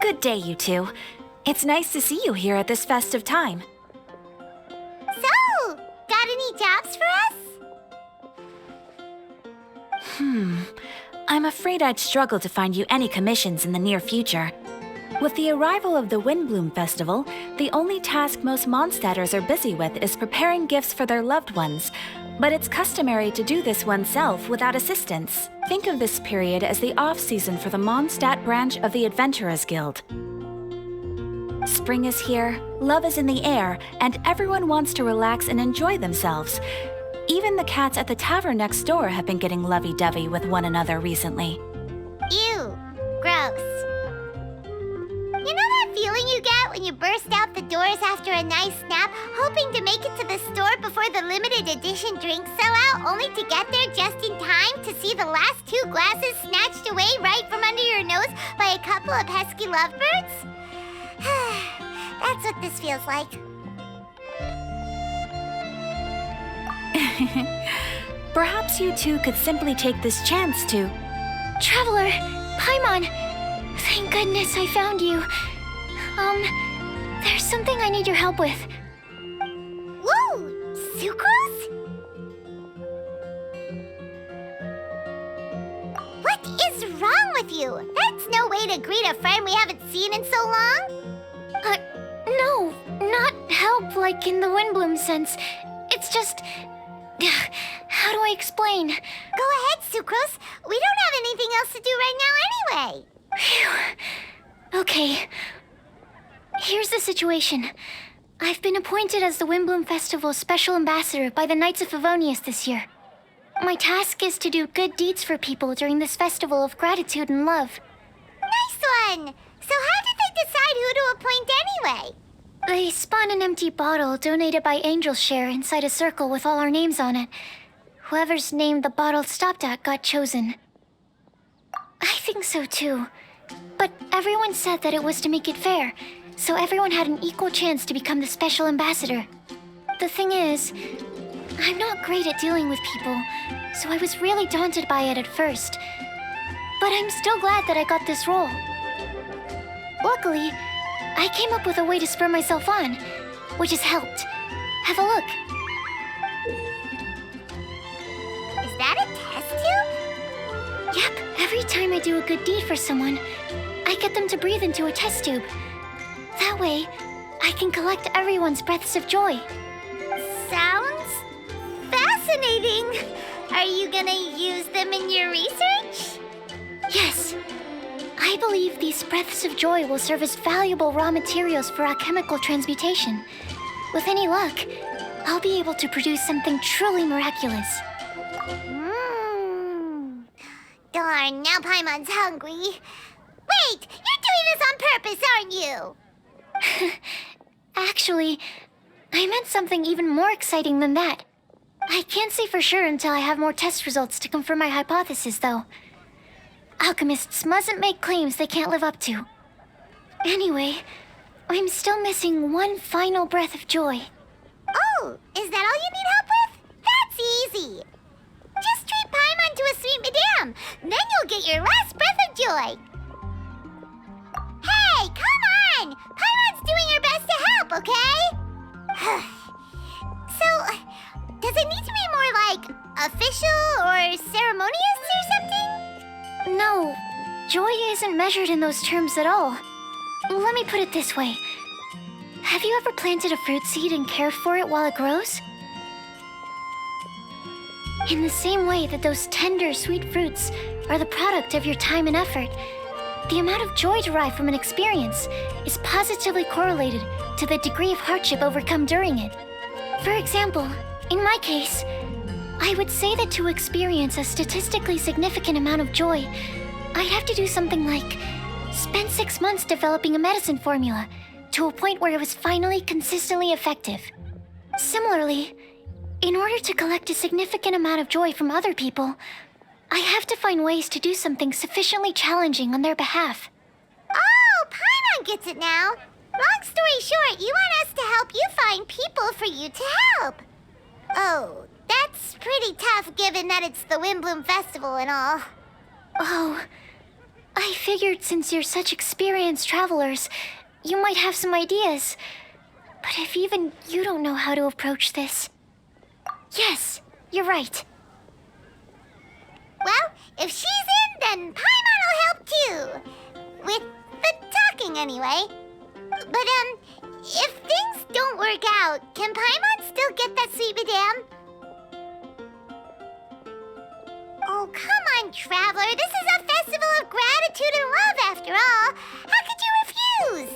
Good day, you two. It's nice to see you here at this festive time. So, got any jobs for us? I'm afraid I'd struggle to find you any commissions in the near future. With the arrival of the Windblume Festival, the only task most Mondstadters are busy with is preparing gifts for their loved ones. But it's customary to do this oneself without assistance. Think of this period as the off-season for the Mondstadt branch of the Adventurers Guild. Spring is here, love is in the air, and everyone wants to relax and enjoy themselves. Even the cats at the tavern next door have been getting lovey-dovey with one another recently. Ew, gross. You know that feeling you get when you burst out the doors after a nice nap, hoping to make it to the store before the limited edition drinks sell out, only to get there just in time to see the last 2 glasses snatched away right from under your nose by a couple of pesky lovebirds? That's what this feels like. Perhaps you two could simply take this chance to... Traveler! Paimon! Thank goodness I found you. There's something I need your help with. Whoa! Sucrose? What is wrong with you? That's no way to greet a friend we haven't seen in so long. No, not help like in the Windblume sense. It's just... How do I explain? Go ahead, Sucrose. We don't have anything else to do right now anyway. Phew. Okay. Here's the situation. I've been appointed as the Windblume Festival's special ambassador by the Knights of Favonius this year. My task is to do good deeds for people during this festival of gratitude and love. Nice one! So how did they decide who to appoint anyway? They spun an empty bottle donated by Angel's Share inside a circle with all our names on it. Whoever's name the bottle stopped at got chosen. I think so too. But everyone said that it was to make it fair, so everyone had an equal chance to become the special ambassador. The thing is, I'm not great at dealing with people, so I was really daunted by it at first. But I'm still glad that I got this role. Luckily, I came up with a way to spur myself on, which has helped. Have a look. Is that a test tube? Yep, every time I do a good deed for someone, I get them to breathe into a test tube. That way, I can collect everyone's breaths of joy. Sounds fascinating. Are you gonna use them in your research? Yes. I believe these breaths of joy will serve as valuable raw materials for alchemical transmutation. With any luck, I'll be able to produce something truly miraculous. Darn, now Paimon's hungry. Wait, you're doing this on purpose, aren't you? Actually, I meant something even more exciting than that. I can't say for sure until I have more test results to confirm my hypothesis, though. Alchemists mustn't make claims they can't live up to. Anyway, I'm still missing one final breath of joy. Oh, is that all you need help with? That's easy. Just treat Paimon to a sweet madame. Then you'll get your last breath of joy. Hey, come on! Paimon's doing her best to help, okay? So, does it need to be more like official or ceremonious or something? No, joy isn't measured in those terms at all. Let me put it this way. Have you ever planted a fruit seed and cared for it while it grows? In the same way that those tender, sweet fruits are the product of your time and effort, the amount of joy derived from an experience is positively correlated to the degree of hardship overcome during it. For example, in my case, I would say that to experience a statistically significant amount of joy, I'd have to do something like spend 6 months developing a medicine formula to a point where it was finally consistently effective. Similarly, in order to collect a significant amount of joy from other people, I have to find ways to do something sufficiently challenging on their behalf. Oh, Paimon gets it now. Long story short, you want us to help you find people for you to help. Oh, that's pretty tough given that it's the Windblume Festival and all. Oh, I figured since you're such experienced travelers, you might have some ideas. But if even you don't know how to approach this... Yes, you're right. Well, if she's in, then Paimon will help too. With the talking, anyway. But, if things don't work out, can Paimon still get that sweet madame? Oh, come on, Traveler. This is a festival of gratitude and love, after all. How could you refuse?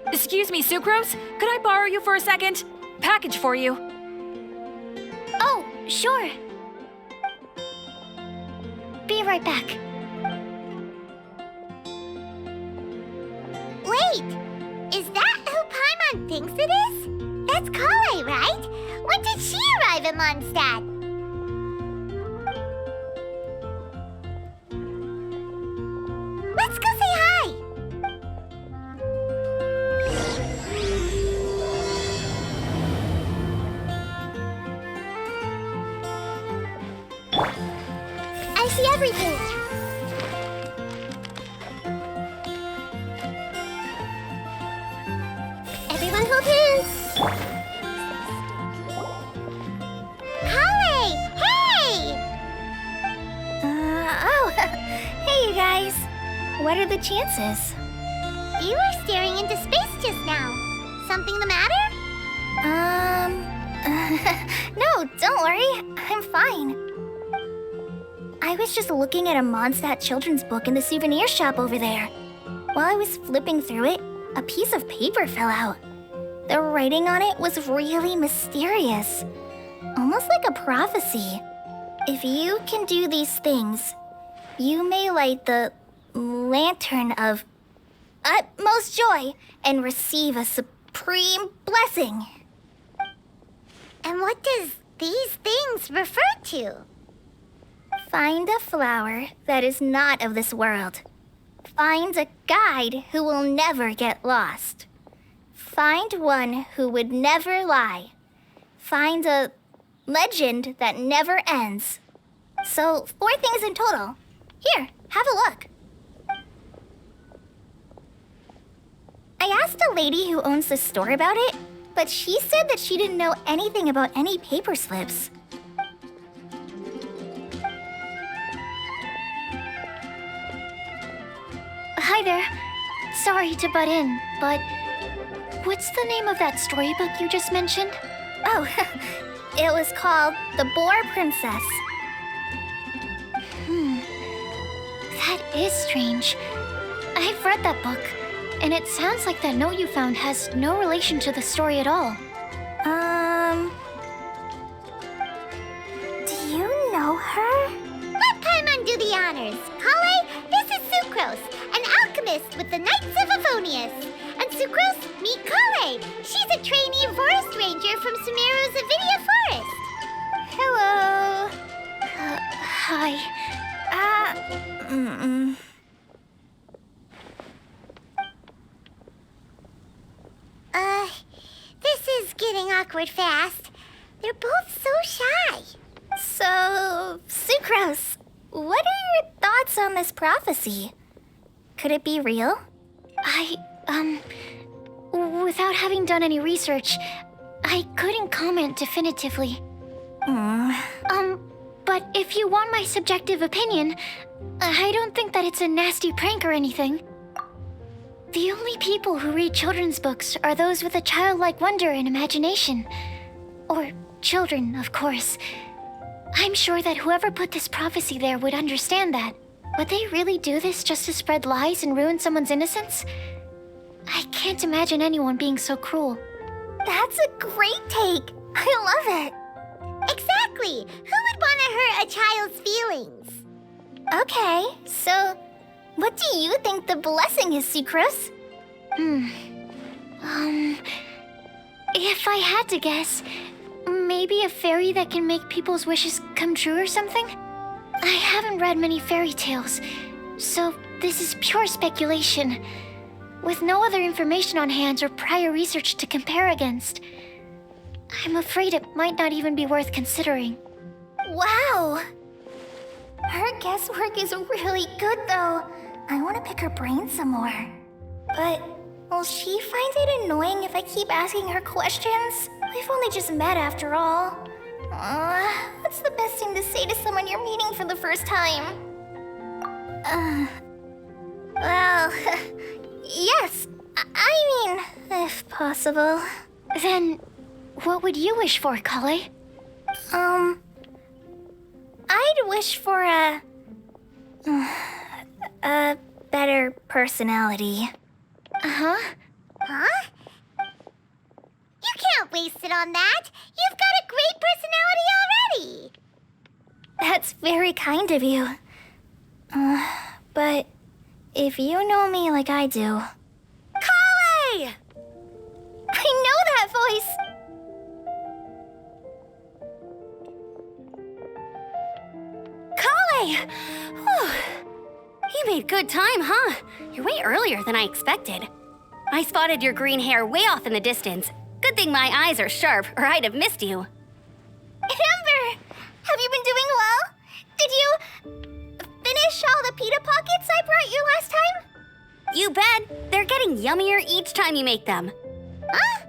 Excuse me, Sucrose? Could I borrow you for a second? Package for you. Oh, sure. Be right back. Wait, is that who Paimon thinks it is? That's Kale, right? When did she arrive in Mondstadt? Let's go say hi! I see everything! Everyone hold hands! Kale! Hey! Hey, you guys. What are the chances? You were staring into space just now. Something the matter? No, don't worry. I'm fine. I was just looking at a Mondstadt children's book in the souvenir shop over there. While I was flipping through it, a piece of paper fell out. The writing on it was really mysterious. Almost like a prophecy. If you can do these things, you may light the lantern of utmost joy and receive a supreme blessing. And what does these things refer to? Find a flower that is not of this world. Find a guide who will never get lost. Find one who would never lie. Find a legend that never ends. So, 4 things in total. Here, have a look. I asked a lady who owns the store about it, but she said that she didn't know anything about any paper slips. Hi there. Sorry to butt in, but what's the name of that storybook you just mentioned? Oh, it was called The Boar Princess. That is strange. I've read that book, and it sounds like that note you found has no relation to the story at all. Do you know her? Let Paimon do the honors. Kale, this is Sucrose, an alchemist with the Knights of Avonius. And Sucrose, meet Kale. She's a trainee forest ranger from Sumeru's Avidia Forest. Hello. Hi. This is getting awkward fast. They're both so shy. So, Sucrose, what are your thoughts on this prophecy? Could it be real? Without having done any research, I couldn't comment definitively. But if you want my subjective opinion, I don't think that it's a nasty prank or anything. The only people who read children's books are those with a childlike wonder and imagination. Or children, of course. I'm sure that whoever put this prophecy there would understand that. Would they really do this just to spread lies and ruin someone's innocence? I can't imagine anyone being so cruel. That's a great take. I love it. Exactly. Who would want to hurt a child's feelings? Okay, so what do you think the blessing is, Sucrose? If I had to guess, maybe a fairy that can make people's wishes come true or something? I haven't read many fairy tales, so this is pure speculation. With no other information on hand or prior research to compare against, I'm afraid it might not even be worth considering. Wow! Her guesswork is really good, though. I want to pick her brain some more. But will she find it annoying if I keep asking her questions? We've only just met after all. What's the best thing to say to someone you're meeting for the first time? Well, yes. I mean, if possible. Then, what would you wish for, Kale? I'd wish for a better personality. Huh? Huh? You can't waste it on that. You've got a great personality already. That's very kind of you. But if you know me like I do... Kale! I know that voice! Kale! Whew. You made good time, huh? You're way earlier than I expected. I spotted your green hair way off in the distance. Good thing my eyes are sharp, or I'd have missed you. Amber! Have you been doing well? Did you finish all the pita pockets I brought you last time? You bet. They're getting yummier each time you make them. Huh?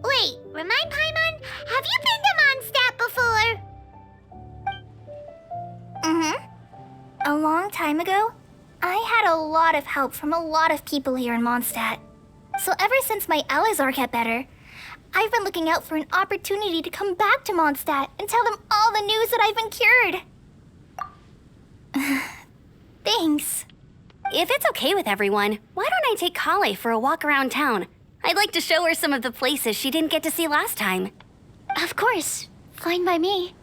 Wait, remind Paimon, have you been to Mondstadt before? A long time ago, I had a lot of help from a lot of people here in Mondstadt. So ever since my Elizar got better, I've been looking out for an opportunity to come back to Mondstadt and tell them all the news that I've been cured. Thanks. If it's okay with everyone, why don't I take Kale for a walk around town? I'd like to show her some of the places she didn't get to see last time. Of course. Fine by me.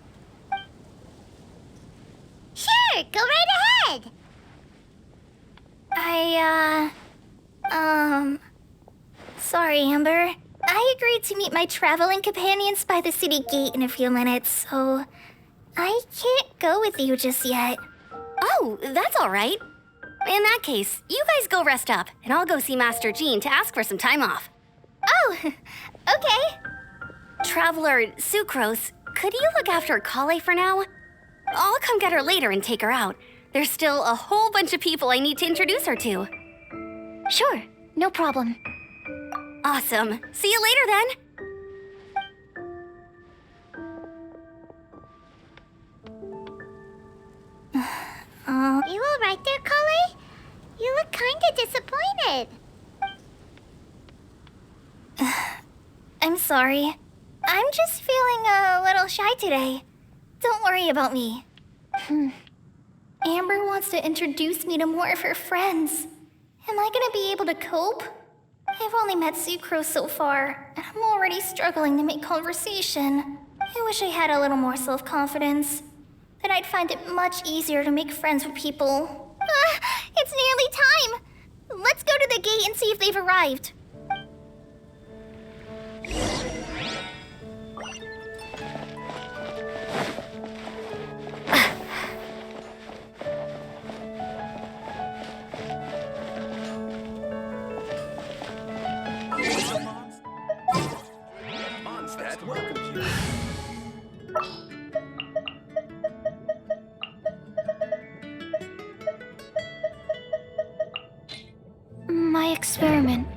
Sure, go right ahead. Sorry, Amber. I agreed to meet my traveling companions by the city gate in a few minutes, so I can't go with you just yet. Oh, that's all right. In that case, you guys go rest up, and I'll go see Master Jean to ask for some time off. Oh, okay. Traveler Sucrose, could you look after Kale for now? I'll come get her later and take her out. There's still a whole bunch of people I need to introduce her to. Sure, no problem. Awesome. See you later then. You all right there, Kale? You look kinda disappointed. I'm sorry. I'm just feeling a little shy today. Don't worry about me. Amber wants to introduce me to more of her friends. Am I gonna be able to cope? I've only met Sucrose so far, and I'm already struggling to make conversation. I wish I had a little more self-confidence. Then I'd find it much easier to make friends with people. It's nearly time! Let's go to the gate and see if they've arrived. Mondstadt welcomes you. My experiment.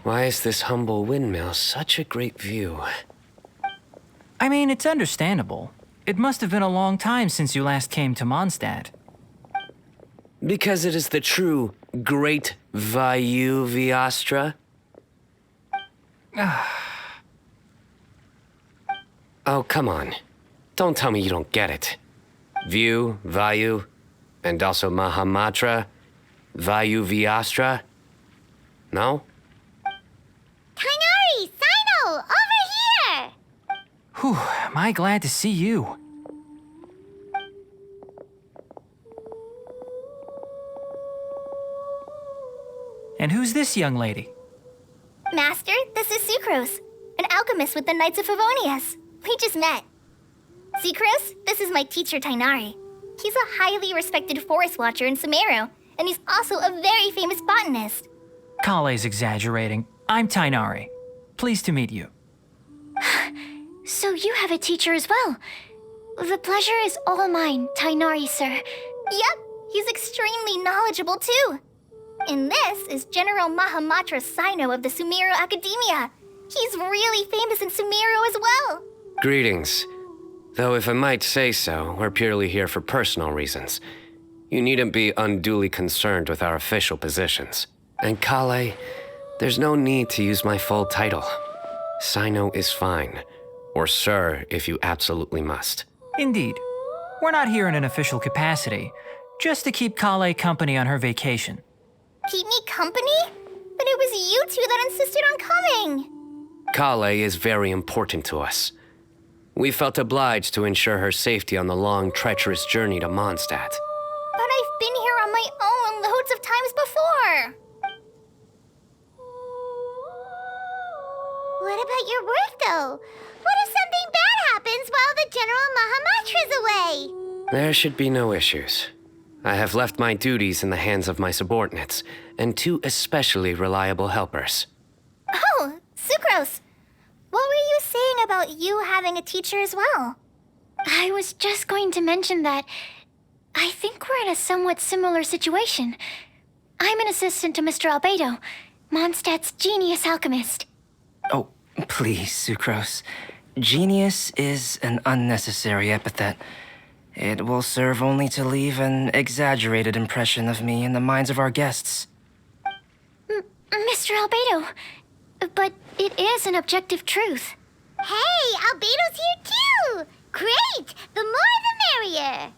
Why is this humble windmill such a great view? I mean, it's understandable. It must have been a long time since you last came to Mondstadt. Because it is the true Great Vayu Viastra? Oh, come on. Don't tell me you don't get it. View, Vayu, and also Mahamatra, Vayu Viastra? No? Tainari, Sino, over here! Whew, am I glad to see you. And who's this young lady? Master, this is Sucrose, an alchemist with the Knights of Favonius. We just met. Sucrose, this is my teacher Tainari. He's a highly respected forest watcher in Sumeru, and he's also a very famous botanist. Kale's exaggerating. I'm Tainari. Pleased to meet you. So you have a teacher as well. The pleasure is all mine, Tainari, sir. Yep, he's extremely knowledgeable too. And this is General Mahamatra Sino of the Sumero Academia. He's really famous in Sumero as well. Greetings. Though if I might say so, we're purely here for personal reasons. You needn't be unduly concerned with our official positions. And Kale, there's no need to use my full title. Sino is fine. Or sir, if you absolutely must. Indeed. We're not here in an official capacity, just to keep Kale company on her vacation. Keep me company? But it was you two that insisted on coming. Kale is very important to us. We felt obliged to ensure her safety on the long, treacherous journey to Mondstadt. But I've been here on my own loads of times before. What about your work, though? What if something bad happens while the General Mahamatra's away? There should be no issues. I have left my duties in the hands of my subordinates, and 2 especially reliable helpers. Oh, Sucrose. What were you saying about you having a teacher as well? I was just going to mention that I think we're in a somewhat similar situation. I'm an assistant to Mr. Albedo, Mondstadt's genius alchemist. Oh, please, Sucrose. Genius is an unnecessary epithet. It will serve only to leave an exaggerated impression of me in the minds of our guests. Mr. Albedo, but it is an objective truth. Hey, Albedo's here too! Great! The more the merrier!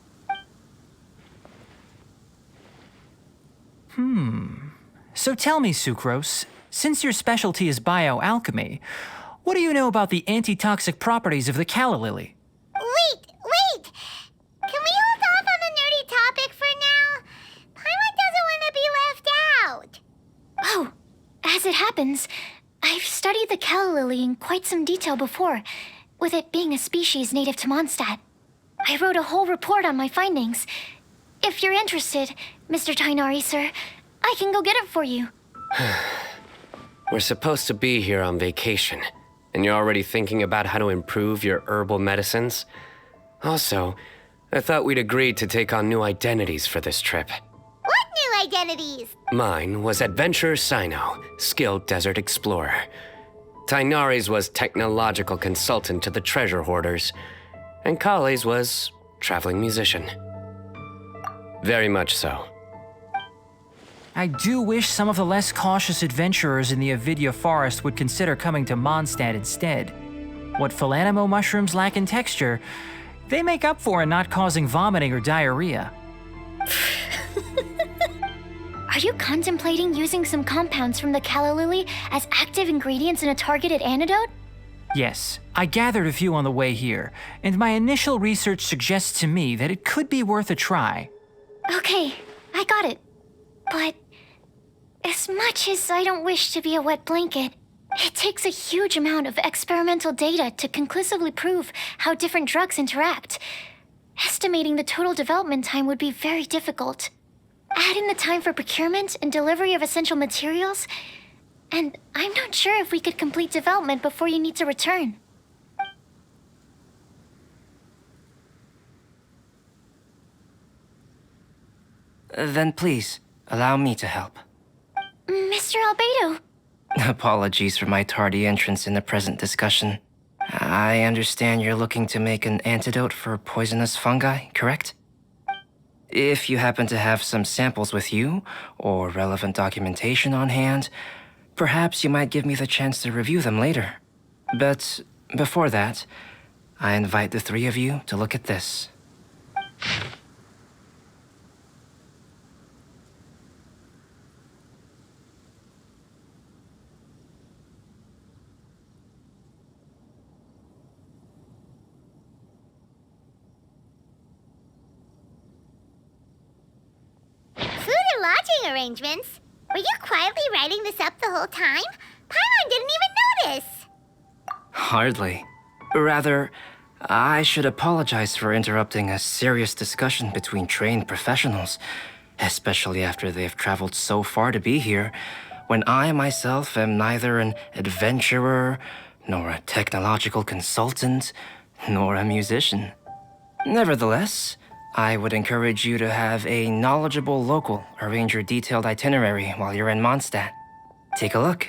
So tell me, Sucrose, since your specialty is bioalchemy, what do you know about the antitoxic properties of the calla lily? Wait! Can we hold off on the nerdy topic for now? Paimon doesn't want to be left out. Oh, as it happens, I've studied the calla lily in quite some detail before, with it being a species native to Mondstadt. I wrote a whole report on my findings. If you're interested, Mr. Tainari, sir, I can go get it for you. We're supposed to be here on vacation, and you're already thinking about how to improve your herbal medicines? Also, I thought we'd agreed to take on new identities for this trip. What new identities? Mine was Adventurer Sino, skilled desert explorer. Tainari's was technological consultant to the treasure hoarders, and Kale's was traveling musician. Very much so. I do wish some of the less cautious adventurers in the Avidya forest would consider coming to Mondstadt instead. What Philanimo mushrooms lack in texture, they make up for in not causing vomiting or diarrhea. Are you contemplating using some compounds from the calla lily as active ingredients in a targeted antidote? Yes, I gathered a few on the way here, and my initial research suggests to me that it could be worth a try. Okay, I got it. But as much as I don't wish to be a wet blanket, it takes a huge amount of experimental data to conclusively prove how different drugs interact. Estimating the total development time would be very difficult. Add in the time for procurement and delivery of essential materials, and I'm not sure if we could complete development before you need to return. Then please, allow me to help. Mr. Albedo. Apologies for my tardy entrance in the present discussion. I understand you're looking to make an antidote for poisonous fungi, correct? If you happen to have some samples with you, or relevant documentation on hand, perhaps you might give me the chance to review them later. But before that, I invite the 3 of you to look at this. Food and lodging arrangements? Were you quietly writing this up the whole time? Paimon didn't even notice. Hardly. Rather, I should apologize for interrupting a serious discussion between trained professionals, especially after they've traveled so far to be here, when I myself am neither an adventurer, nor a technological consultant, nor a musician. Nevertheless, I would encourage you to have a knowledgeable local arrange your detailed itinerary while you're in Mondstadt. Take a look,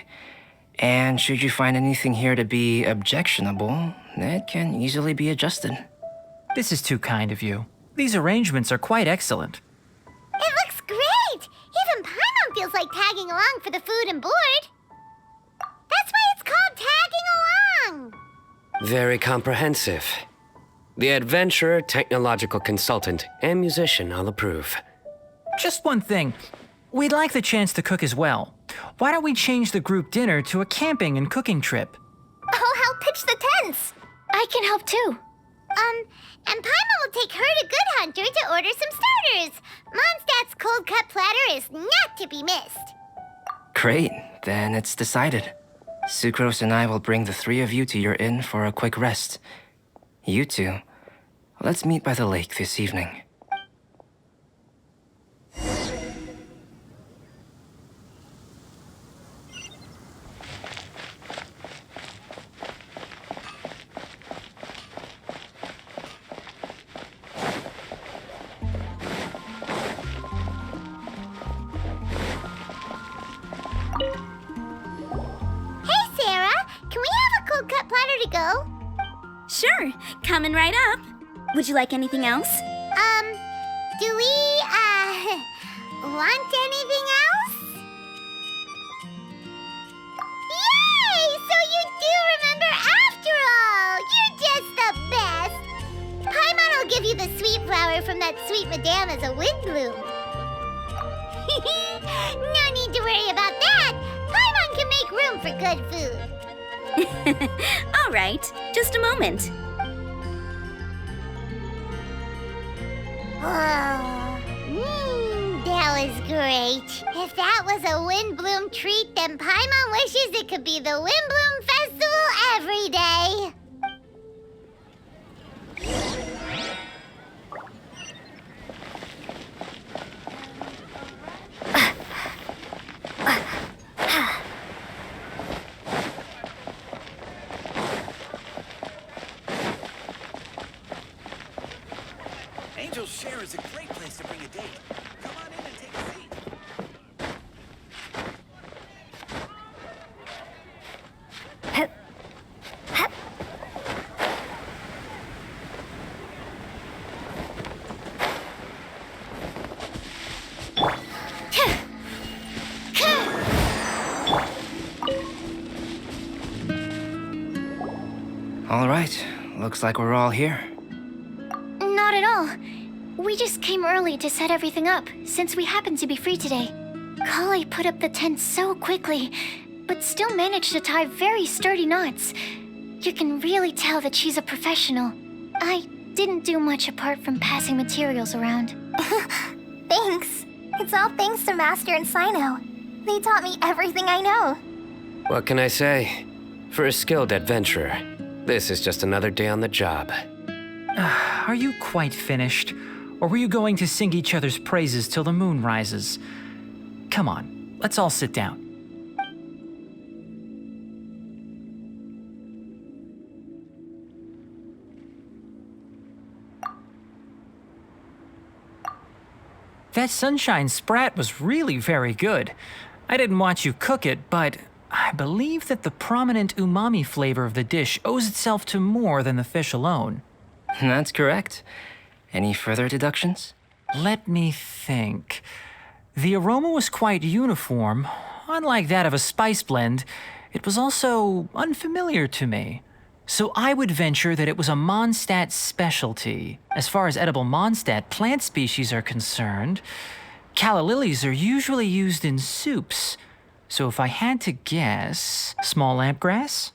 and should you find anything here to be objectionable, it can easily be adjusted. This is too kind of you. These arrangements are quite excellent. It looks great! Even Paimon feels like tagging along for the food and board. That's why it's called tagging along! Very comprehensive. The adventurer, technological consultant, and musician all approve. Just one thing. We'd like the chance to cook as well. Why don't we change the group dinner to a camping and cooking trip? I'll help pitch the tents. I can help too. And Paimon will take her to Good Hunter to order some starters. Mondstadt's cold cut platter is not to be missed. Great, then it's decided. Sucrose and I will bring the three of you to your inn for a quick rest. You two, let's meet by the lake this evening. Hey, Sarah! Can we have a cold cut platter to go? Sure, coming right up. Would you like anything else? Do we, want anything else? Yay! So you do remember after all! You're just the best! Paimon will give you the sweet flower from that sweet madame as a Windblume. No need to worry about that! Paimon can make room for good food. All right, just a moment. Oh, that was great. If that was a Windblume treat, then Paimon wishes it could be the Windblume Festival every day. Angel's Share is a great place to bring a date. Come on in and take a seat. All right, looks like we're all here. Not at all. We just came early to set everything up, since we happen to be free today. Kale put up the tent so quickly, but still managed to tie very sturdy knots. You can really tell that she's a professional. I didn't do much apart from passing materials around. Thanks. It's all thanks to Master and Sino. They taught me everything I know. What can I say? For a skilled adventurer, this is just another day on the job. Are you quite finished? Or were you going to sing each other's praises till the moon rises? Come on, let's all sit down. That sunshine sprat was really very good. I didn't watch you cook it, but I believe that the prominent umami flavor of the dish owes itself to more than the fish alone. That's correct. Any further deductions? Let me think. The aroma was quite uniform. Unlike that of a spice blend, it was also unfamiliar to me. So I would venture that it was a Mondstadt specialty. As far as edible Mondstadt plant species are concerned, calla lilies are usually used in soups. So if I had to guess, small lampgrass?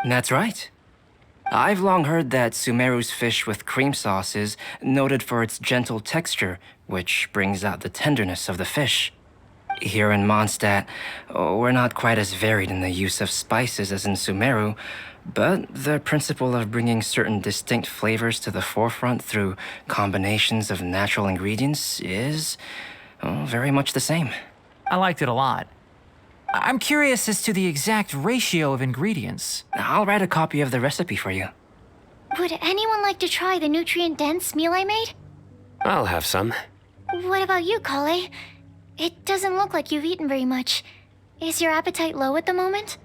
That's right. I've long heard that Sumeru's fish with cream sauce is noted for its gentle texture, which brings out the tenderness of the fish. Here in Mondstadt, we're not quite as varied in the use of spices as in Sumeru, but the principle of bringing certain distinct flavors to the forefront through combinations of natural ingredients is very much the same. I liked it a lot. I'm curious as to the exact ratio of ingredients. I'll write a copy of the recipe for you. Would anyone like to try the nutrient-dense meal I made? I'll have some. What about you, Kale? It doesn't look like you've eaten very much. Is your appetite low at the moment?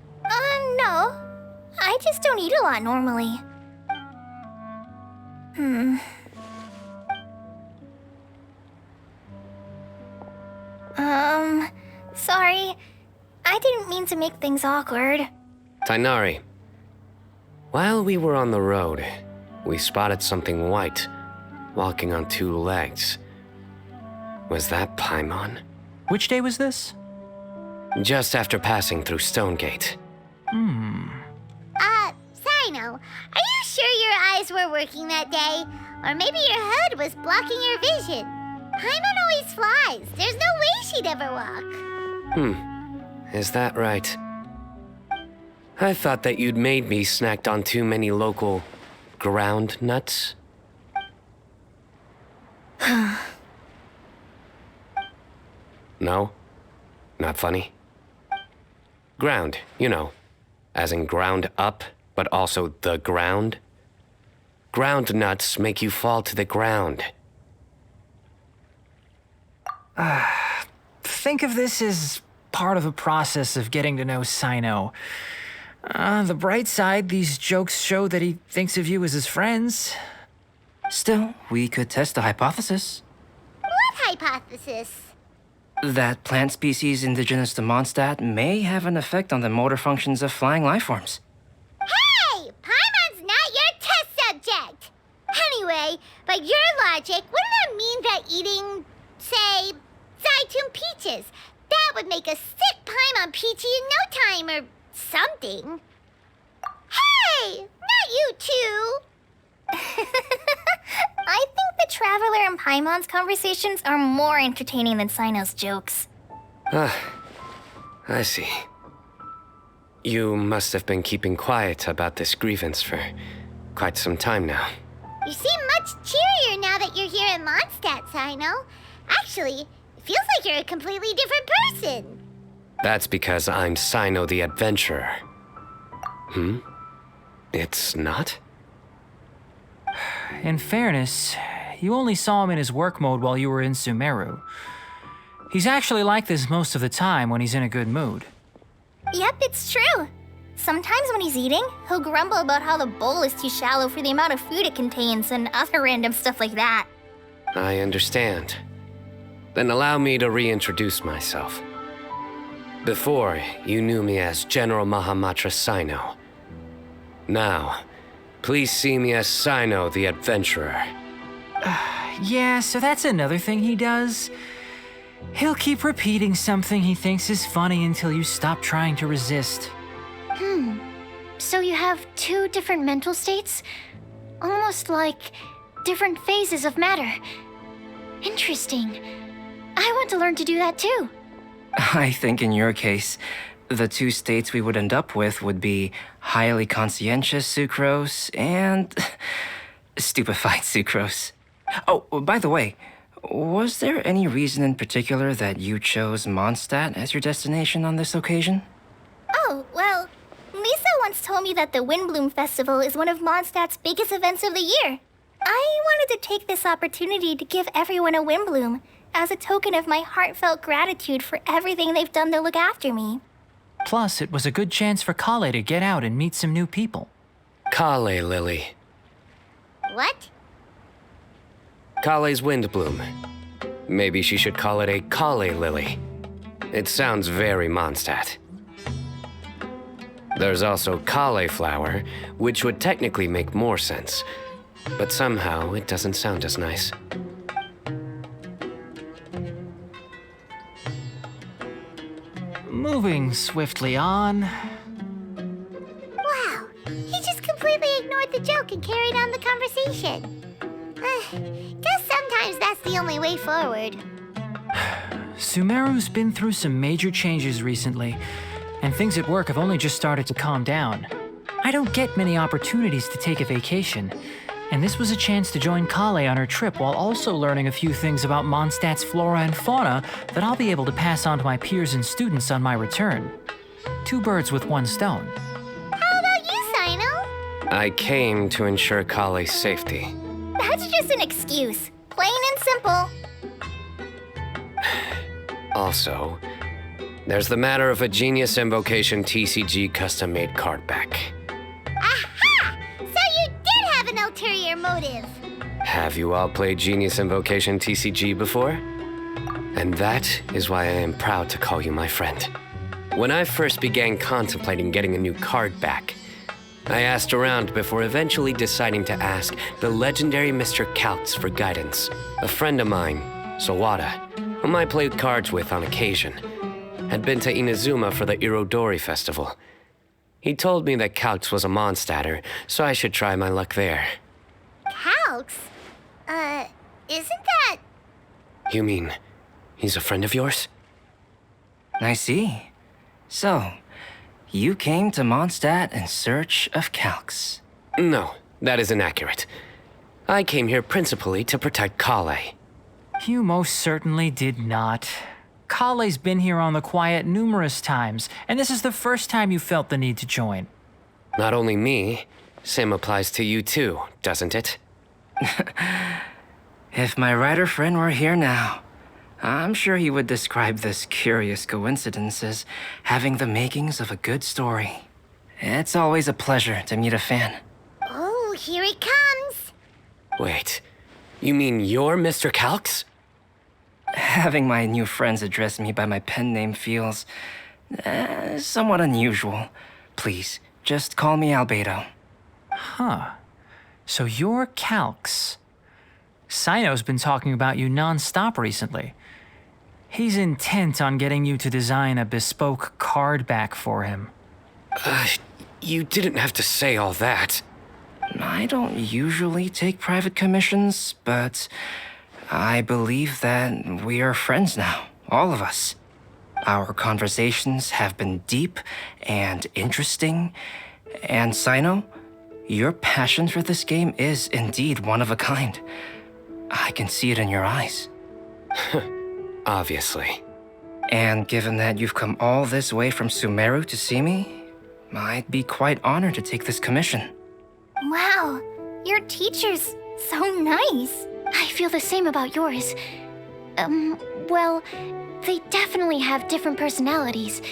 No. I just don't eat a lot normally. Sorry. I didn't mean to make things awkward. Tainari, while we were on the road, we spotted something white, walking on two legs. Was that Paimon? Which day was this? Just after passing through Stonegate. Sino, are you sure your eyes were working that day? Or maybe your hood was blocking your vision? Paimon always flies. There's no way she'd ever walk. Is that right? I thought that you'd made me snacked on too many local ground nuts. No? Not funny? Ground, you know, as in ground up, but also the ground. Ground nuts make you fall to the ground. Think of this as part of the process of getting to know Sino. The bright side, these jokes show that he thinks of you as his friends. Still, we could test the hypothesis. What hypothesis? That plant species indigenous to Mondstadt may have an effect on the motor functions of flying lifeforms. Hey! Paimon's not your test subject! Anyway, by your logic, wouldn't that mean that eating, say, Zaitun peaches, that would make a sick Paimon peachy in no time or something? Hey! Not you two! I think the Traveler and Paimon's conversations are more entertaining than Sino's jokes. I see. You must have been keeping quiet about this grievance for quite some time now. You seem much cheerier now that you're here in Mondstadt, Sino. Actually, it feels like you're a completely different person. That's because I'm Sino the Adventurer. It's not? In fairness, you only saw him in his work mode while you were in Sumeru. He's actually like this most of the time when he's in a good mood. Yep, it's true. Sometimes when he's eating, he'll grumble about how the bowl is too shallow for the amount of food it contains and other random stuff like that. I understand. Then allow me to reintroduce myself. Before, you knew me as General Mahamatra Sino. Now, please see me as Sino the Adventurer. Yeah, so that's another thing he does. He'll keep repeating something he thinks is funny until you stop trying to resist. So you have two different mental states? Almost like different phases of matter. Interesting. I want to learn to do that too. I think in your case, the two states we would end up with would be highly conscientious sucrose and stupefied sucrose. Oh, by the way, was there any reason in particular that you chose Mondstadt as your destination on this occasion? Oh, well, Lisa once told me that the Windblume Festival is one of Mondstadt's biggest events of the year. I wanted to take this opportunity to give everyone a Windblume as a token of my heartfelt gratitude for everything they've done to look after me. Plus, it was a good chance for Kale to get out and meet some new people. Kale Lily. What? Kale's Windblume. Maybe she should call it a Kale Lily. It sounds very Mondstadt. There's also cauliflower, which would technically make more sense, but somehow it doesn't sound as nice. Moving swiftly on. Wow, he just completely ignored the joke and carried on the conversation. Guess sometimes that's the only way forward. Sumeru's been through some major changes recently, and things at work have only just started to calm down. I don't get many opportunities to take a vacation, And this was a chance to join Kale on her trip while also learning a few things about Mondstadt's flora and fauna that I'll be able to pass on to my peers and students on my return. 2 birds with 1 stone. How about you, Sino? I came to ensure Kale's safety. That's just an excuse. Plain and simple. Also, there's the matter of a Genius Invocation TCG custom-made card back. Aha! So you did have an ulterior motive. Have you all played Genius Invocation TCG before? And that is why I am proud to call you my friend. When I first began contemplating getting a new card back, I asked around before eventually deciding to ask the legendary Mr. Kaltz for guidance. A friend of mine, Sawada, whom I played cards with on occasion, had been to Inazuma for the Irodori festival. He told me that Kaltz was a Mondstadter, so I should try my luck there. Calx? Isn't that... You mean, he's a friend of yours? I see. So, you came to Mondstadt in search of Calx. No, that is inaccurate. I came here principally to protect Kale. You most certainly did not. Kale's been here on the quiet numerous times, and this is the first time you felt the need to join. Not only me, same applies to you too, doesn't it? If my writer friend were here now, I'm sure he would describe this curious coincidence as having the makings of a good story. It's always a pleasure to meet a fan. Oh, here it comes. Wait, you mean you're Mr. Kalx? Having my new friends address me by my pen name feels somewhat unusual. Please, just call me Albedo. Huh. So you're Calx. Sino's been talking about you non-stop recently. He's intent on getting you to design a bespoke card back for him. You didn't have to say all that. I don't usually take private commissions, but I believe that we are friends now, all of us. Our conversations have been deep and interesting, and Sino, your passion for this game is indeed one of a kind. I can see it in your eyes. Obviously. And given that you've come all this way from Sumeru to see me, I'd be quite honored to take this commission. Wow, your teacher's so nice. I feel the same about yours. Well, they definitely have different personalities,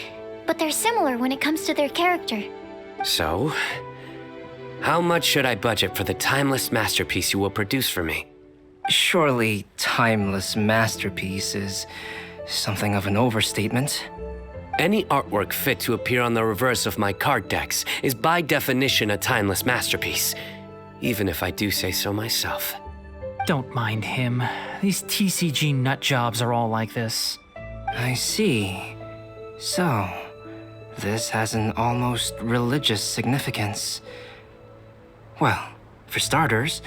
but they're similar when it comes to their character. So, how much should I budget for the timeless masterpiece you will produce for me? Surely timeless masterpiece is something of an overstatement. Any artwork fit to appear on the reverse of my card decks is by definition a timeless masterpiece, even if I do say so myself. Don't mind him. These TCG nut jobs are all like this. I see. So, this has an almost religious significance. Well, for starters,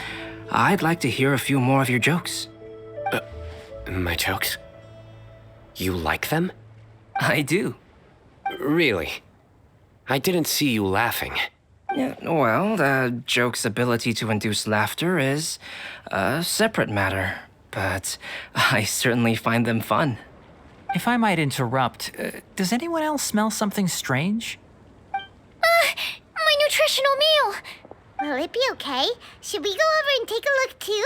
I'd like to hear a few more of your jokes. My jokes? You like them? I do. Really? I didn't see you laughing. Yeah, well, the joke's ability to induce laughter is a separate matter, but I certainly find them fun. If I might interrupt, does anyone else smell something strange? My nutritional meal! Will it be okay? Should we go over and take a look too?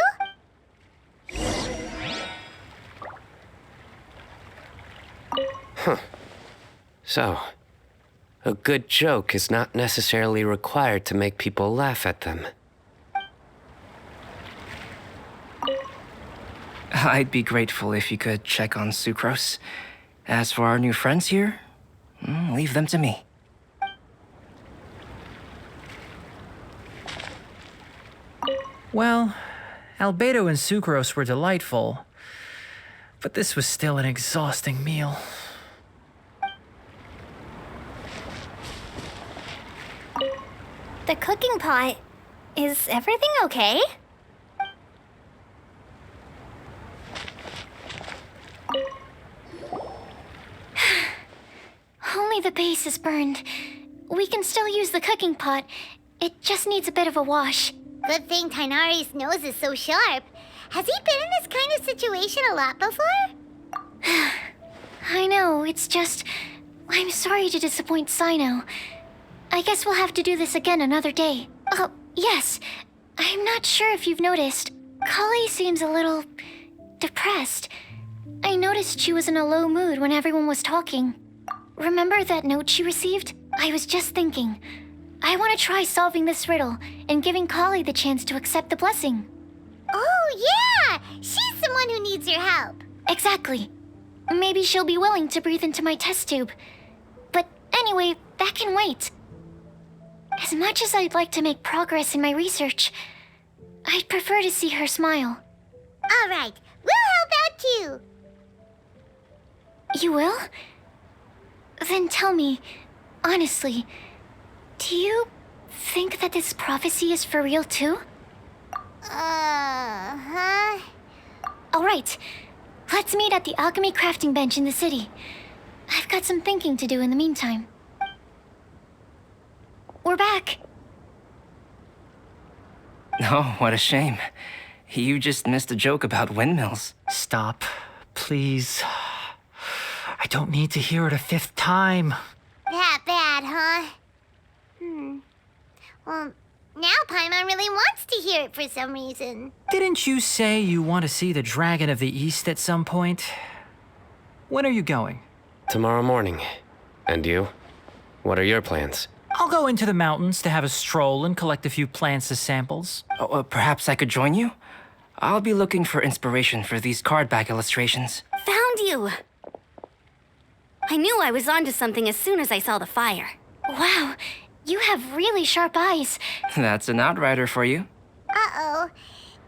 So, a good joke is not necessarily required to make people laugh at them. I'd be grateful if you could check on Sucrose. As for our new friends here, leave them to me. Well, Albedo and Sucrose were delightful, but this was still an exhausting meal. The cooking pot. Is everything okay? Only the base is burned. We can still use the cooking pot. It just needs a bit of a wash. Good thing Tainari's nose is so sharp. Has he been in this kind of situation a lot before? I know, it's just... I'm sorry to disappoint Sino. I guess we'll have to do this again another day. Oh, yes. I'm not sure if you've noticed. Kali seems a little... depressed. I noticed she was in a low mood when everyone was talking. Remember that note she received? I was just thinking. I want to try solving this riddle and giving Kali the chance to accept the blessing. Oh, yeah! She's someone who needs your help. Exactly. Maybe she'll be willing to breathe into my test tube. But anyway, that can wait. As much as I'd like to make progress in my research, I'd prefer to see her smile. All right, we'll help out too. You will? Then tell me, honestly, do you think that this prophecy is for real too? Huh? All right, let's meet at the alchemy crafting bench in the city. I've got some thinking to do in the meantime. We're back. Oh, what a shame. You just missed a joke about windmills. Stop, please. I don't need to hear it a fifth time. That bad, huh? Well, now Paimon really wants to hear it for some reason. Didn't you say you want to see the Dragon of the East at some point? When are you going? Tomorrow morning. And you? What are your plans? I'll go into the mountains to have a stroll and collect a few plants as samples. Oh, perhaps I could join you? I'll be looking for inspiration for these card back illustrations. Found you! I knew I was onto something as soon as I saw the fire. Wow, you have really sharp eyes. That's an outrider for you. Uh-oh.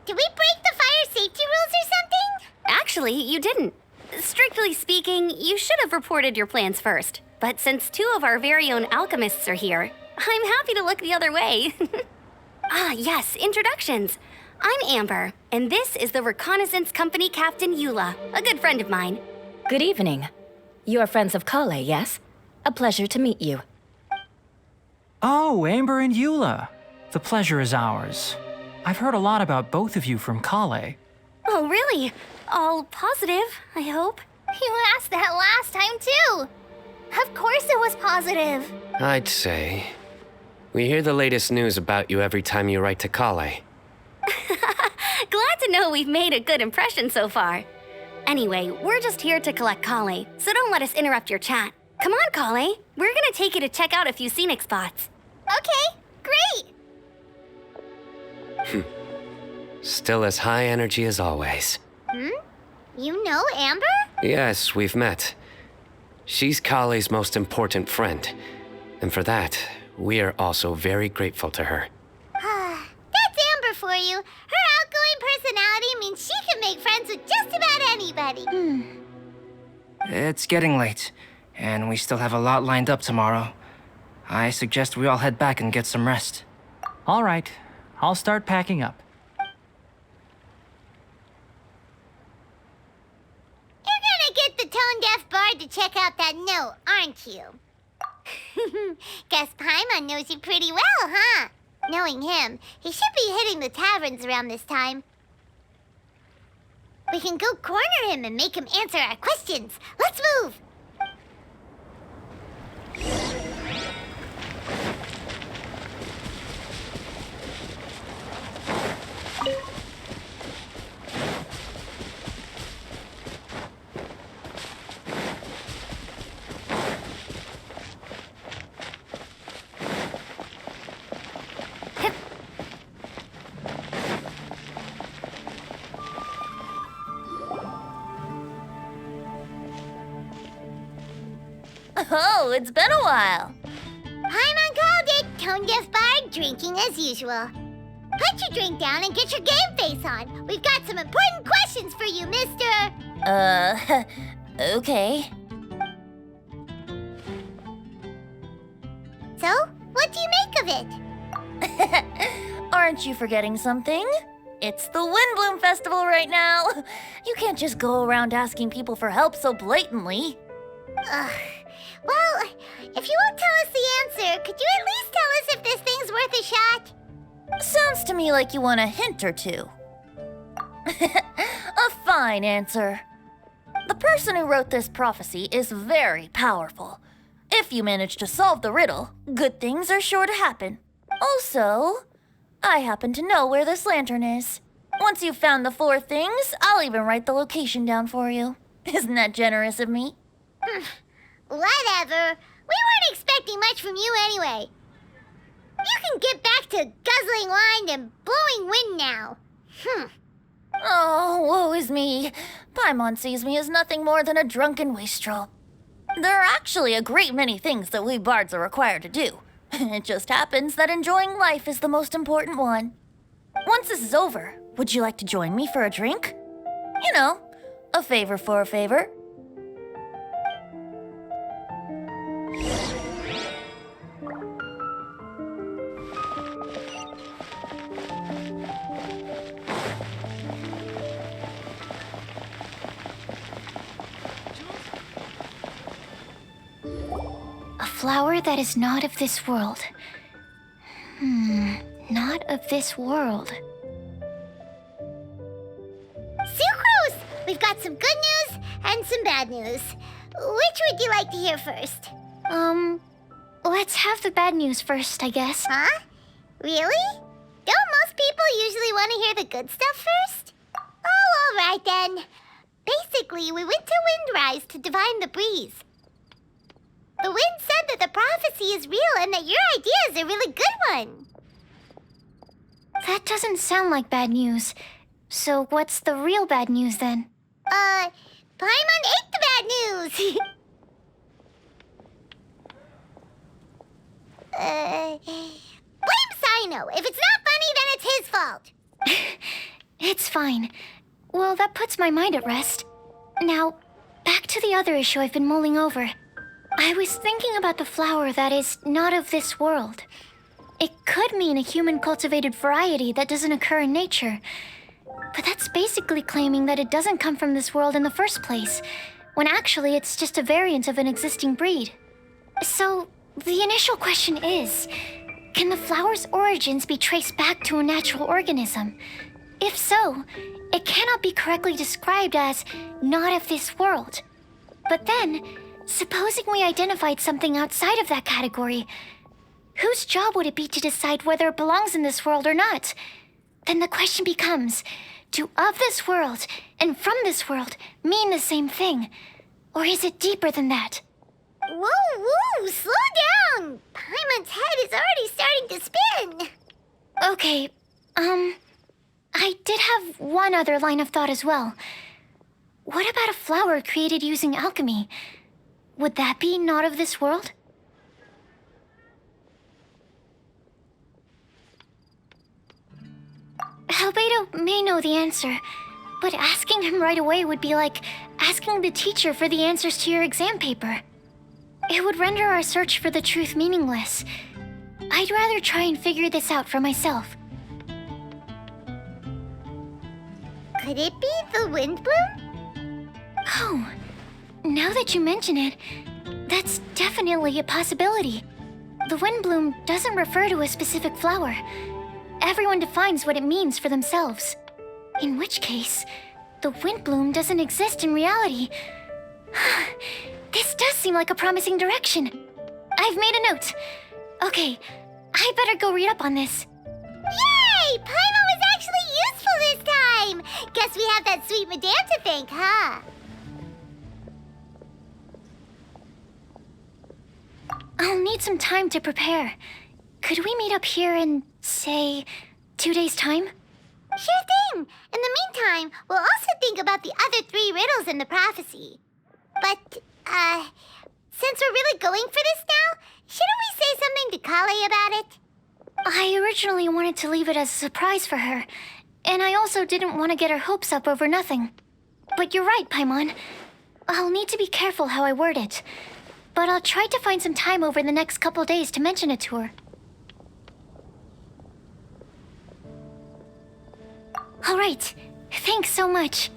Did we break the fire safety rules or something? Actually, you didn't. Strictly speaking, you should have reported your plans first. But since two of our very own alchemists are here, I'm happy to look the other way. Ah, yes, introductions. I'm Amber, and this is the Reconnaissance Company Captain Eula, a good friend of mine. Good evening. You are friends of Kale, yes? A pleasure to meet you. Oh, Amber and Eula. The pleasure is ours. I've heard a lot about both of you from Kale. Oh, really? All positive, I hope. You asked that last time, too. Of course it was positive. I'd say. We hear the latest news about you every time you write to Kale. Glad to know we've made a good impression so far. Anyway, we're just here to collect Kale, so don't let us interrupt your chat. Come on, Kale. We're gonna take you to check out a few scenic spots. Okay, great. Still as high energy as always. You know Amber? Yes, we've met. She's Kale's most important friend. And for that, we are also very grateful to her. That's Amber for you. Her outgoing personality means she can make friends with just about anybody. It's getting late, and we still have a lot lined up tomorrow. I suggest we all head back and get some rest. All right, I'll start packing up. You're gonna get the tone-deaf bard to check out that note, aren't you? Guess Paimon knows you pretty well, huh? Knowing him, he should be hitting the taverns around this time. We can go corner him and make him answer our questions. Let's move! Oh, it's been a while. Paimon called it, tone-deaf bard drinking as usual. Put your drink down and get your game face on. We've got some important questions for you, mister. Okay. So, what do you make of it? Aren't you forgetting something? It's the Windblume Festival right now. You can't just go around asking people for help so blatantly. Well, if you won't tell us the answer, could you at least tell us if this thing's worth a shot? Sounds to me like you want a hint or two. A fine answer. The person who wrote this prophecy is very powerful. If you manage to solve the riddle, good things are sure to happen. Also, I happen to know where this lantern is. Once you've found the 4 things, I'll even write the location down for you. Isn't that generous of me? Whatever. We weren't expecting much from you anyway. You can get back to guzzling wine and blowing wind now. Oh, woe is me. Paimon sees me as nothing more than a drunken wastrel. There are actually a great many things that we bards are required to do. It just happens that enjoying life is the most important one. Once this is over, would you like to join me for a drink? You know, a favor for a favor. A flower that is not of this world. Not of this world. Sucrose! We've got some good news and some bad news. Which would you like to hear first? Let's have the bad news first, I guess. Huh? Really? Don't most people usually want to hear the good stuff first? Oh, all right then. Basically, we went to Windrise to divine the breeze. The wind said that the prophecy is real and that your idea is a really good one. That doesn't sound like bad news. So what's the real bad news then? Paimon ate the bad news. Blame Sino. If it's not funny, then it's his fault. It's fine. Well, that puts my mind at rest. Now, back to the other issue I've been mulling over. I was thinking about the flower that is not of this world. It could mean a human-cultivated variety that doesn't occur in nature. But that's basically claiming that it doesn't come from this world in the first place, when actually it's just a variant of an existing breed. So, the initial question is, can the flower's origins be traced back to a natural organism? If so, it cannot be correctly described as not of this world. But then, supposing we identified something outside of that category, whose job would it be to decide whether it belongs in this world or not? Then the question becomes, do of this world and from this world mean the same thing? Or is it deeper than that? Whoa, slow down! Paimon's head is already starting to spin. Okay, I did have one other line of thought as well. What about a flower created using alchemy? Would that be not of this world? Albedo may know the answer, but asking him right away would be like asking the teacher for the answers to your exam paper. It would render our search for the truth meaningless. I'd rather try and figure this out for myself. Could it be the Windblume? Oh, now that you mention it, that's definitely a possibility. The Windblume doesn't refer to a specific flower. Everyone defines what it means for themselves. In which case, the Windblume doesn't exist in reality. This does seem like a promising direction. I've made a note. Okay, I better go read up on this. Yay! Paimon was actually useful this time! Guess we have that sweet madame to thank, huh? I'll need some time to prepare. Could we meet up here in, say, 2 days' time? Sure thing! In the meantime, we'll also think about the other 3 riddles in the prophecy. But, since we're really going for this now, shouldn't we say something to Kale about it? I originally wanted to leave it as a surprise for her, and I also didn't want to get her hopes up over nothing. But you're right, Paimon. I'll need to be careful how I word it. But I'll try to find some time over the next couple days to mention it to her. All right. Thanks so much.